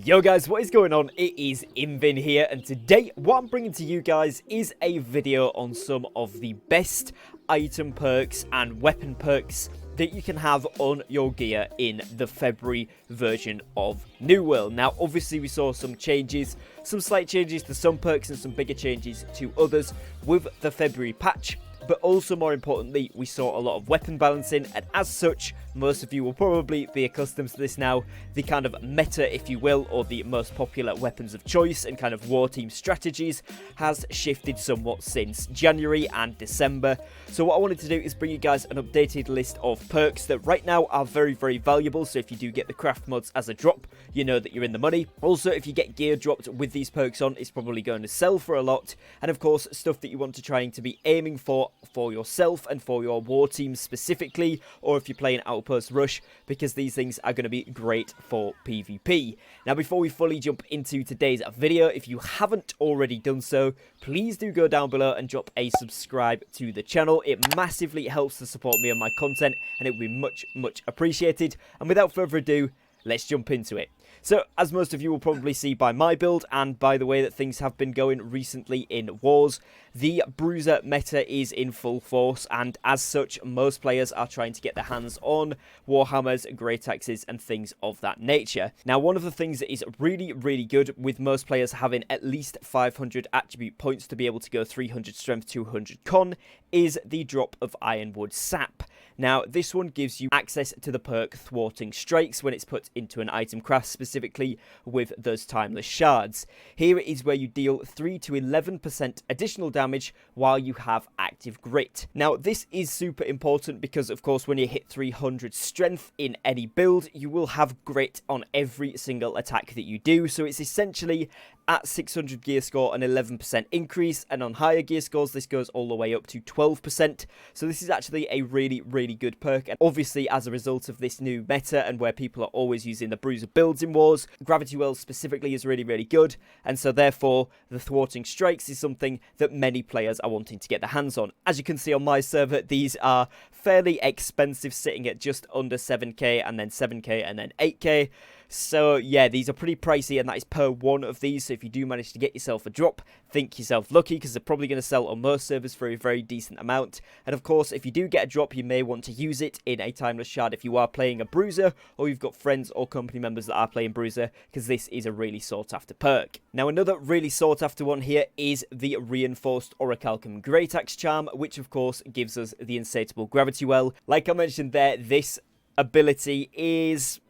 Yo guys, what is going on? It is Invin here, and today what I'm bringing to you guys is a video on some of the best item perks and weapon perks that you can have on your gear in the February version of New World. Now, obviously we saw some changes, some slight changes to some perks and some bigger changes to others with the February patch. But also, more importantly, we saw a lot of weapon balancing, and as such, most of you will probably be accustomed to this now, the kind of meta, if you will, or the most popular weapons of choice and kind of war team strategies has shifted somewhat since January and December. So what I wanted to do is bring you guys an updated list of perks that right now are very, very valuable. So if you do get the craft mods as a drop, you know that you're in the money. Also, if you get gear dropped with these perks on, it's probably going to sell for a lot. And of course, stuff that you want to be aiming for yourself and for your war team specifically, or if you're playing Outpost Rush, because these things are going to be great for PvP. Now, before we fully jump into today's video, if you haven't already done so, please do go down below and drop a subscribe to the channel. It massively helps to support me and my content, and it would be much, much appreciated. And without further ado, let's jump into it. So, as most of you will probably see by my build, and by the way that things have been going recently in wars, the Bruiser meta is in full force, and as such, most players are trying to get their hands on Warhammers, Great Axes, and things of that nature. Now, one of the things that is really, really good with most players having at least 500 attribute points to be able to go 300 strength, 200 con, is the drop of Ironwood Sap. Now, this one gives you access to the perk Thwarting Strikes when it's put into an item craft, specifically with those Timeless Shards. Here is where you deal 3 to 11% additional damage while you have active grit. Now, this is super important because, of course, when you hit 300 strength in any build, you will have grit on every single attack that you do. So it's essentially at 600 gear score an 11% increase, and on higher gear scores this goes all the way up to 12%. So this is actually a really, really good perk, and obviously as a result of this new meta and where people are always using the Bruiser builds in wars, Gravity Well specifically is really, really good, and so therefore the Thwarting Strikes is something that many players are wanting to get their hands on. As you can see on my server, these are fairly expensive, sitting at just under 7k and then 7k and then 8k. So yeah, these are pretty pricey, and that is per one of these. So if you do manage to get yourself a drop, think yourself lucky, because they're probably going to sell on most servers for a very decent amount. And of course, if you do get a drop, you may want to use it in a Timeless Shard if you are playing a Bruiser, or you've got friends or company members that are playing Bruiser, because this is a really sought after perk. Now, another really sought after one here is the Reinforced Calcum Great Axe Charm, which of course gives us the Insatiable Gravity Well. Like I mentioned there, this ability is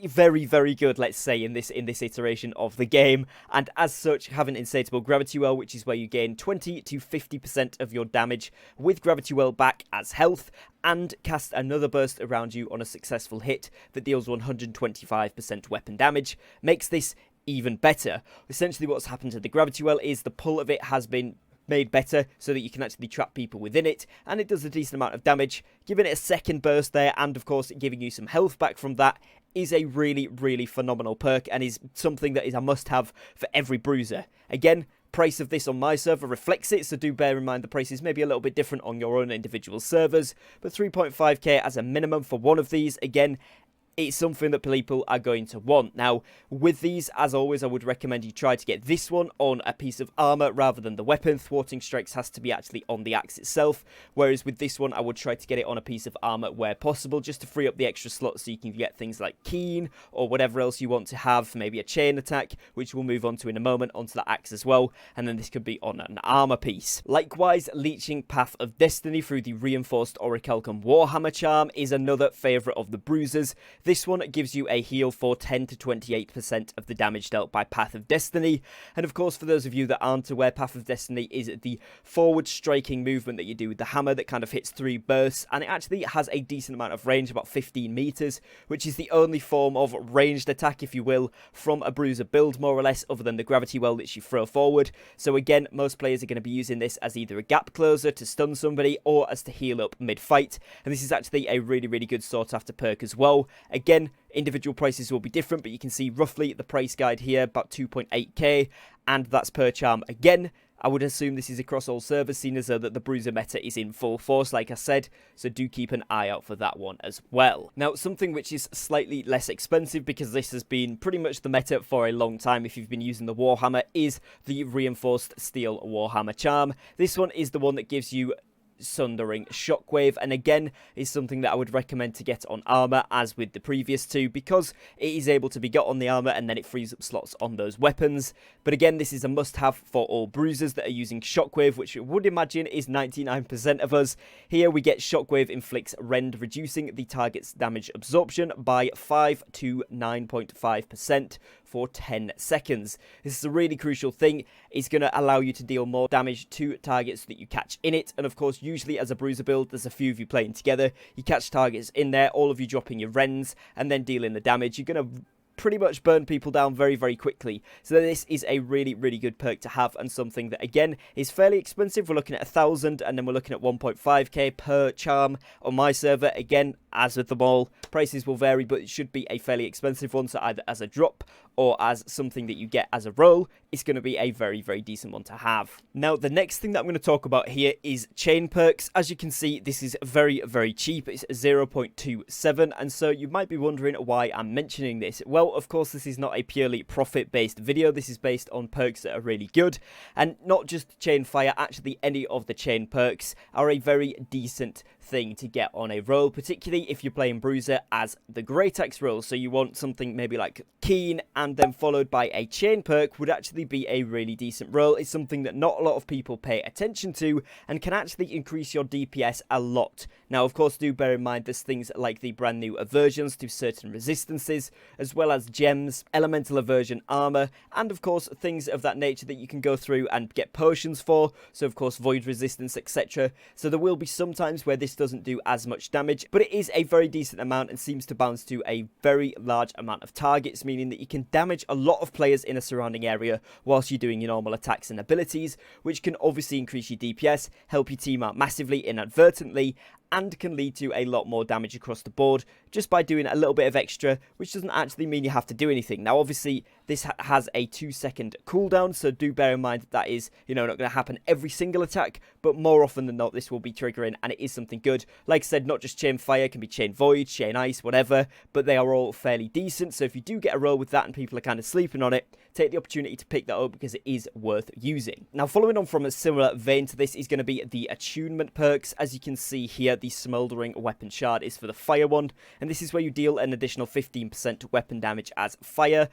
very, very good, let's say, in this iteration of the game, and as such, having Insatiable Gravity Well, which is where you gain 20 to 50% of your damage with Gravity Well back as health, and cast another burst around you on a successful hit that deals 125% weapon damage, makes this even better. Essentially what's happened to the Gravity Well is the pull of it has been made better so that you can actually trap people within it, and it does a decent amount of damage. Giving it a second burst there, and of course giving you some health back from that, is a really, really phenomenal perk, and is something that is a must-have for every Bruiser. Again, price of this on my server reflects it, so do bear in mind the price is maybe a little bit different on your own individual servers, but 3.5k as a minimum for one of these. Again, it's something that people are going to want. Now, with these, as always, I would recommend you try to get this one on a piece of armor rather than the weapon. Thwarting Strikes has to be actually on the axe itself, whereas with this one, I would try to get it on a piece of armor where possible, just to free up the extra slots so you can get things like Keen or whatever else you want to have, maybe a chain attack, which we'll move on to in a moment, onto the axe as well, and then this could be on an armor piece. Likewise, Leeching Path of Destiny through the Reinforced Calcum Warhammer Charm is another favourite of the Bruisers. This one gives you a heal for 10 to 28% of the damage dealt by Path of Destiny. And of course, for those of you that aren't aware, Path of Destiny is the forward striking movement that you do with the hammer that kind of hits 3 bursts, and it actually has a decent amount of range, about 15 meters, which is the only form of ranged attack, if you will, from a Bruiser build, more or less, other than the Gravity Well that you throw forward. So again, most players are going to be using this as either a gap closer to stun somebody, or as to heal up mid-fight, and this is actually a really, really good sought after perk as well. Again, individual prices will be different, but you can see roughly the price guide here, about 2.8k, and that's per charm again. I would assume this is across all servers, seeing as though that the Bruiser meta is in full force, like I said, so do keep an eye out for that one as well. Now, something which is slightly less expensive, because this has been pretty much the meta for a long time if you've been using the Warhammer, is the Reinforced Steel Warhammer Charm. This one is the one that gives you Sundering Shockwave, and again is something that I would recommend to get on armor, as with the previous two, because it is able to be got on the armor and then it frees up slots on those weapons. But again, this is a must-have for all bruisers that are using Shockwave, which I would imagine is 99% of us. Here we get Shockwave inflicts rend, reducing the target's damage absorption by 5 to 9.5% for 10 seconds. This is a really crucial thing. It's going to allow you to deal more damage to targets that you catch in it, and of course, usually as a bruiser build, there's a few of you playing together. You catch targets in there, all of you dropping your rends, and then dealing the damage. You're going to pretty much burn people down very, very quickly. So this is a really, really good perk to have, and something that, again, is fairly expensive. We're looking at 1,000, and then we're looking at 1.5k per charm on my server. Again, as with them all, prices will vary, but it should be a fairly expensive one, so either as a drop or as something that you get as a roll, it's going to be a very, very decent one to have. Now, the next thing that I'm going to talk about here is chain perks. As you can see, this is very, very cheap. It's 0.27, and so you might be wondering why I'm mentioning this. Well, of course, this is not a purely profit-based video. This is based on perks that are really good, and not just chain fire. Actually, any of the chain perks are a very decent thing to get on a roll, particularly if you're playing Bruiser as the Great Axe roll. So you want something maybe like Keen, and then followed by a chain perk would actually be a really decent roll. It's something that not a lot of people pay attention to, and can actually increase your DPS a lot. Now, of course, do bear in mind there's things like the brand new aversions to certain resistances, as well as gems, elemental aversion armor, and of course things of that nature that you can go through and get potions for. So of course void resistance, etc. So there will be some times where this doesn't do as much damage, but it is a very decent amount and seems to bounce to a very large amount of targets, meaning that you can damage a lot of players in a surrounding area whilst you're doing your normal attacks and abilities, which can obviously increase your DPS, help your team out massively inadvertently, and can lead to a lot more damage across the board just by doing a little bit of extra, which doesn't actually mean you have to do anything. Now, obviously, this has a 2-second cooldown, so do bear in mind that is, not going to happen every single attack, but more often than not, this will be triggering, and it is something good. Like I said, not just chain fire, can be chain void, chain ice, whatever, but they are all fairly decent. So if you do get a roll with that and people are kind of sleeping on it, take the opportunity to pick that up because it is worth using. Now, following on from a similar vein to this is going to be the attunement perks. As you can see here, the smoldering weapon shard is for the fire one, and this is where you deal an additional 15% weapon damage as fire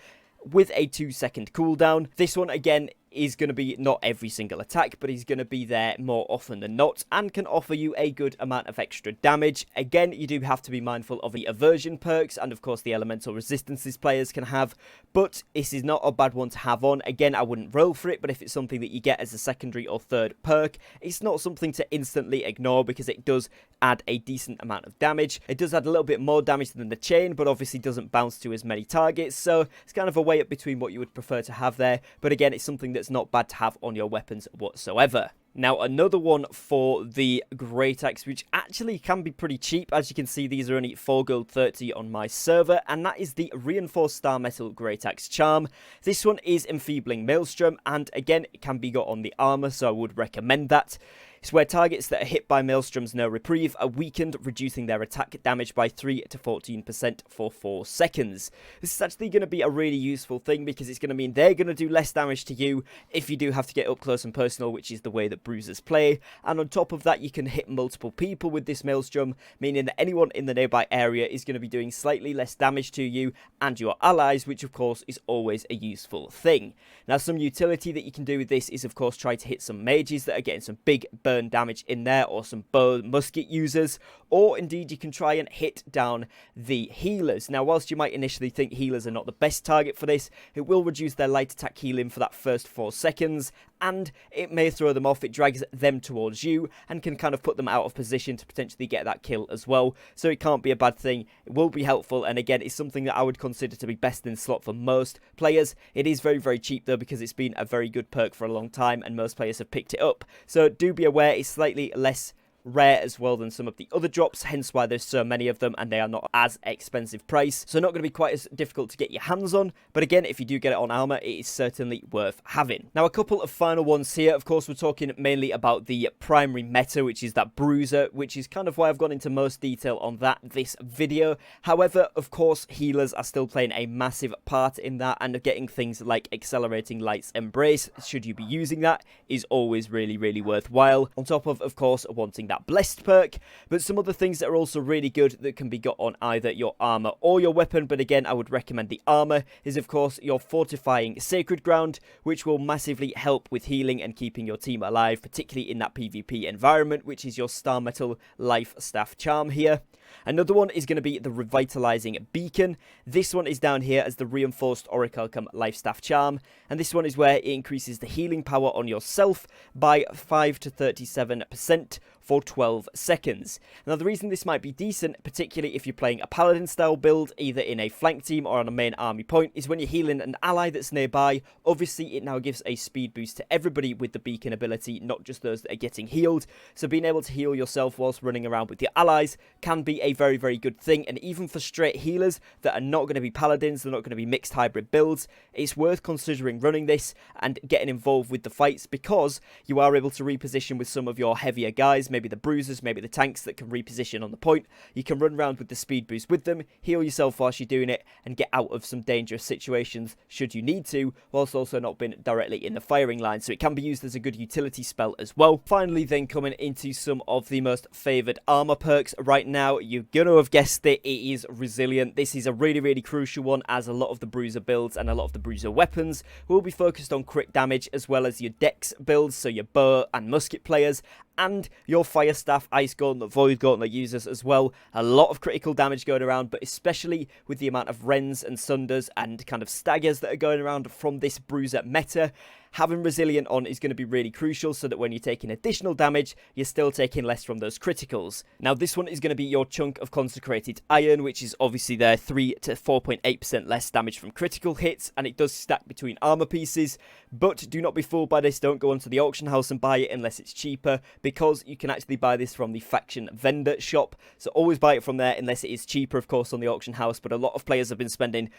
with a 2-second cooldown. This one, again, is going to be not every single attack, but he's going to be there more often than not and can offer you a good amount of extra damage. Again, you do have to be mindful of the aversion perks and of course the elemental resistances players can have, but this is not a bad one to have on. Again, I wouldn't roll for it, but if it's something that you get as a secondary or third perk, it's not something to instantly ignore because it does add a decent amount of damage. It does add a little bit more damage than the chain, but obviously doesn't bounce to as many targets, so it's kind of a way up between what you would prefer to have there. But again, it's something that's not bad to have on your weapons whatsoever. Now, another one for the Great Axe, which actually can be pretty cheap. As you can see, these are only 4 gold 30 on my server, and that is the Reinforced Star Metal Great Axe Charm. This one is Enfeebling Maelstrom, and again, it can be got on the armor, so I would recommend that. It's where targets that are hit by Maelstrom's No Reprieve are weakened, reducing their attack damage by 3 to 14% for 4 seconds. This is actually going to be a really useful thing because it's going to mean they're going to do less damage to you if you do have to get up close and personal, which is the way that bruisers play. And on top of that, you can hit multiple people with this Maelstrom, meaning that anyone in the nearby area is going to be doing slightly less damage to you and your allies, which of course is always a useful thing. Now, some utility that you can do with this is of course try to hit some mages that are getting some big burn damage in there, or some bow musket users, or indeed you can try and hit down the healers. Now, whilst you might initially think healers are not the best target for this, it will reduce their light attack healing for that first 4 seconds, and it may throw them off. It drags them towards you and can kind of put them out of position to potentially get that kill as well, so it can't be a bad thing. It will be helpful, and again, it's something that I would consider to be best in slot for most players. It is very, very cheap though, because it's been a very good perk for a long time and most players have picked it up, so do be aware it's slightly less rare as well than some of the other drops, hence why there's so many of them and they are not as expensive price. So not going to be quite as difficult to get your hands on, but again, if you do get it on armor, it is certainly worth having. Now, a couple of final ones here. Of course, we're talking mainly about the primary meta, which is that Bruiser, which is kind of why I've gone into most detail on that this video. However, of course, healers are still playing a massive part in that, and getting things like Accelerating Light's Embrace, should you be using that, is always really, really worthwhile. On top of course, wanting that Blessed perk, but some other things that are also really good that can be got on either your armor or your weapon, but again, I would recommend the armor, is of course your Fortifying Sacred Ground, which will massively help with healing and keeping your team alive, particularly in that PvP environment, which is your Star Metal Life Staff Charm here. Another one is going to be the Revitalizing Beacon. This one is down here as the Reinforced Calcum Life Staff Charm, and this one is where it increases the healing power on yourself by 5 to 37% for 12 seconds. Now, the reason this might be decent, particularly if you're playing a Paladin style build, either in a flank team or on a main army point, is when you're healing an ally that's nearby. Obviously, it now gives a speed boost to everybody with the beacon ability, not just those that are getting healed. So being able to heal yourself whilst running around with your allies can be a very, very good thing. And even for straight healers that are not going to be Paladins, they're not going to be mixed hybrid builds, it's worth considering running this and getting involved with the fights, because you are able to reposition with some of your heavier guys, maybe the bruisers, maybe the tanks that can reposition on the point. You can run around with the speed boost with them, heal yourself whilst you're doing it, and get out of some dangerous situations should you need to, whilst also not being directly in the firing line. So it can be used as a good utility spell as well. Finally, then, coming into some of the most favoured armor perks right now, you're going to have guessed it, it is Resilient. This is a really, really crucial one, as a lot of the Bruiser builds and a lot of the Bruiser weapons will be focused on crit damage, as well as your dex builds, so your bow and musket players, and your Fire Staff, Ice Gauntlet, Void Gauntlet users as well. A lot of critical damage going around, but especially with the amount of Rends and Sunders and kind of Staggers that are going around from this Bruiser meta, having Resilient on is going to be really crucial, so that when you're taking additional damage, you're still taking less from those criticals. Now, this one is going to be your chunk of Consecrated Iron, which is obviously there 3 to 4.8% less damage from critical hits, and it does stack between armor pieces. But do not be fooled by this. Don't go onto the auction house and buy it unless it's cheaper, because you can actually buy this from the faction vendor shop. So always buy it from there, unless it is cheaper, of course, on the auction house. But a lot of players have been spending,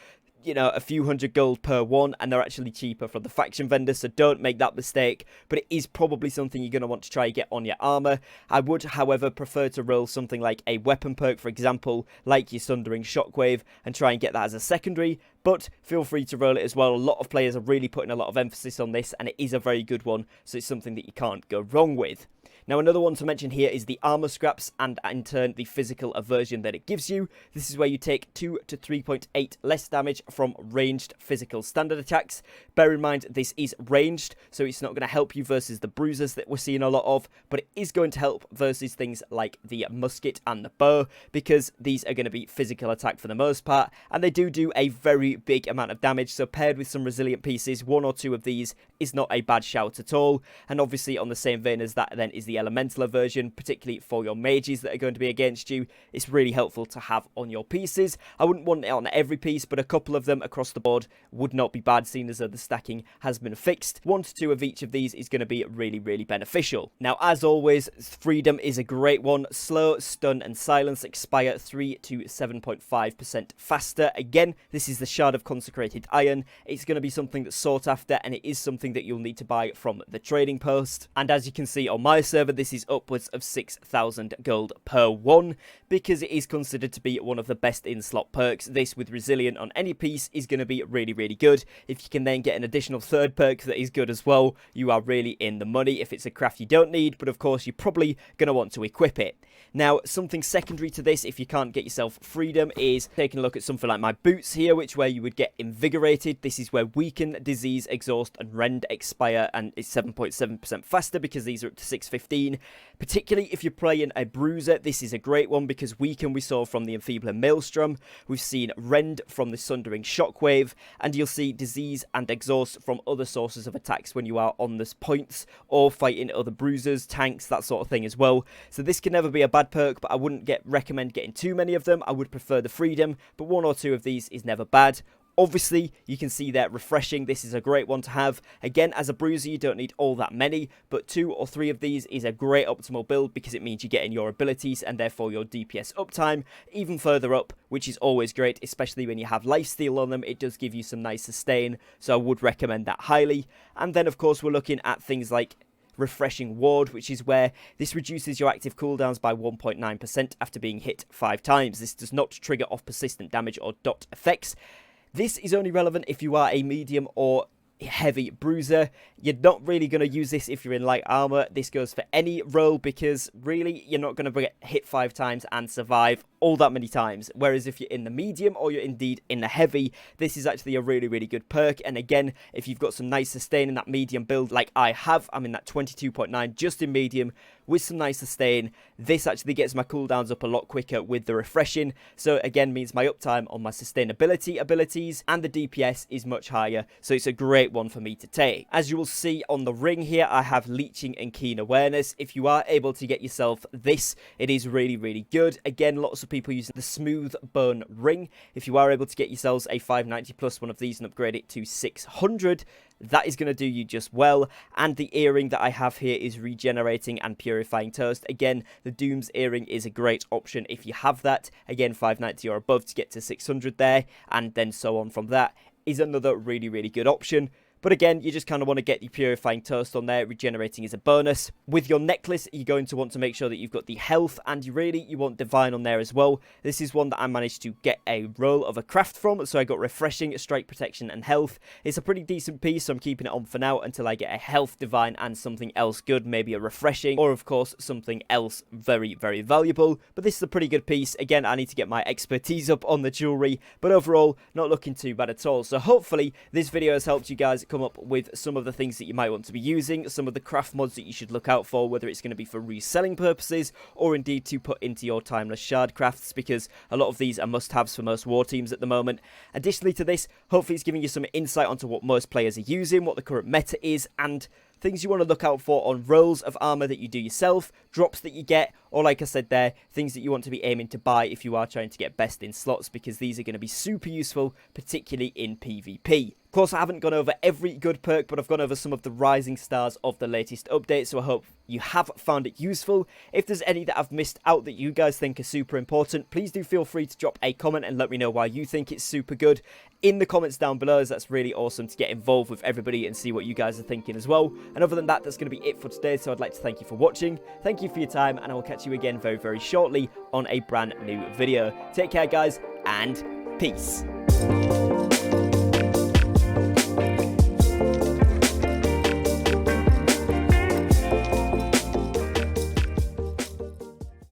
you know, a few hundred gold per one, and they're actually cheaper from the faction vendor, so don't make that mistake. But it is probably something you're going to want to try and get on your armor. I would, however, prefer to roll something like a weapon perk, for example, like your Sundering Shockwave, and try and get that as a secondary. But feel free to roll it as well. A lot of players are really putting a lot of emphasis on this, and it is a very good one, so it's something that you can't go wrong with. Now, another one to mention here is the armor scraps, and in turn the physical aversion that it gives you. This is where you take 2 to 3.8 less damage from ranged physical standard attacks. Bear in mind, this is ranged, so it's not going to help you versus the bruisers that we're seeing a lot of, but it is going to help versus things like the musket and the bow, because these are going to be physical attack for the most part, and they do a very big amount of damage. So paired with some resilient pieces, 1 or 2 of these is not a bad shout at all. And obviously, on the same vein as that then is the elemental aversion, particularly for your mages that are going to be against you. It's really helpful to have on your pieces. I wouldn't want it on every piece, but a couple of them across the board would not be bad, seeing as though the stacking has been fixed. 1 to 2 of each of these is going to be really, really beneficial. Now, as always, freedom is a great one. Slow, stun, and silence expire 3 to 7.5% faster. Again, this is the Shard of Consecrated Iron. It's going to be something that's sought after, and it is something that you'll need to buy from the trading post. And as you can see on my server, this is upwards of 6,000 gold per one, because it is considered to be one of the best in-slot perks. This with Resilient on any piece is going to be really, really good. If you can then get an additional third perk that is good as well, you are really in the money if it's a craft you don't need, but of course you're probably going to want to equip it. Now, something secondary to this, if you can't get yourself freedom, is taking a look at something like my boots here, which where you would get invigorated. This is where weaken, disease, exhaust, and rend expire, and it's 7.7% faster because these are up to 615. Particularly if you're playing a bruiser, this is a great one, because weaken we saw from the enfeebler Maelstrom, we've seen rend from the sundering shockwave, and you'll see disease and exhaust from other sources of attacks when you are on this points or fighting other bruisers, tanks, that sort of thing as well. So this can never be a bad perk, but I wouldn't recommend getting too many of them. I would prefer the freedom, but 1 or 2 of these is never bad. Obviously, you can see that refreshing. This is a great one to have. Again, as a bruiser, you don't need all that many, but 2 or 3 of these is a great optimal build because it means you're getting your abilities and therefore your DPS uptime even further up, which is always great, especially when you have lifesteal on them. It does give you some nice sustain, so I would recommend that highly. And then, of course, we're looking at things like refreshing ward, which is where this reduces your active cooldowns by 1.9% after being hit 5 times. This does not trigger off persistent damage or dot effects. This is only relevant if you are a medium or heavy bruiser. You're not really going to use this if you're in light armor. This goes for any role because really you're not going to get hit 5 times and survive all that many times. Whereas if you're in the medium or you're indeed in the heavy, this is actually a really, really good perk. And again, if you've got some nice sustain in that medium build like I have, I'm in that 22.9 just in medium with some nice sustain. This actually gets my cooldowns up a lot quicker with the refreshing. So again, means my uptime on my sustainability abilities and the DPS is much higher. So it's a great one for me to take. As you will see on the ring here, I have leeching and keen awareness. If you are able to get yourself this, it is really, really good. Again, lots of people using the smooth bone ring. If you are able to get yourselves a 590 plus one of these and upgrade it to 600, that is going to do you just well. And the earring that I have here is regenerating and purifying toast. Again, the Doom's earring is a great option if you have that. Again, 590 or above to get to 600 there, and then so on from that is another really, really good option. But again, you just kind of want to get the purifying toast on there. Regenerating is a bonus. With your necklace, you're going to want to make sure that you've got the health, and you want divine on there as well. This is one that I managed to get a roll of a craft from, so I got refreshing, strike protection, and health. It's a pretty decent piece, so I'm keeping it on for now until I get a health divine and something else good, maybe a refreshing, or of course something else very, very valuable. But this is a pretty good piece. Again, I need to get my expertise up on the jewelry, but overall, not looking too bad at all. So hopefully this video has helped you guys come up with some of the things that you might want to be using, some of the craft mods that you should look out for, whether it's going to be for reselling purposes or indeed to put into your timeless shard crafts, because a lot of these are must-haves for most war teams at the moment. Additionally to this, hopefully it's giving you some insight onto what most players are using, what the current meta is, and things you want to look out for on rolls of armor that you do yourself, drops that you get, or like I said there, things that you want to be aiming to buy if you are trying to get best in slots, because these are going to be super useful, particularly in PvP. Of course, I haven't gone over every good perk, but I've gone over some of the rising stars of the latest update, so I hope you have found it useful. If there's any that I've missed out that you guys think are super important, please do feel free to drop a comment and let me know why you think it's super good in the comments down below, as that's really awesome to get involved with everybody and see what you guys are thinking as well. And other than that, that's going to be it for today, so I'd like to thank you for watching, thank you for your time, and I will catch you again very, very shortly on a brand new video. Take care, guys, and peace.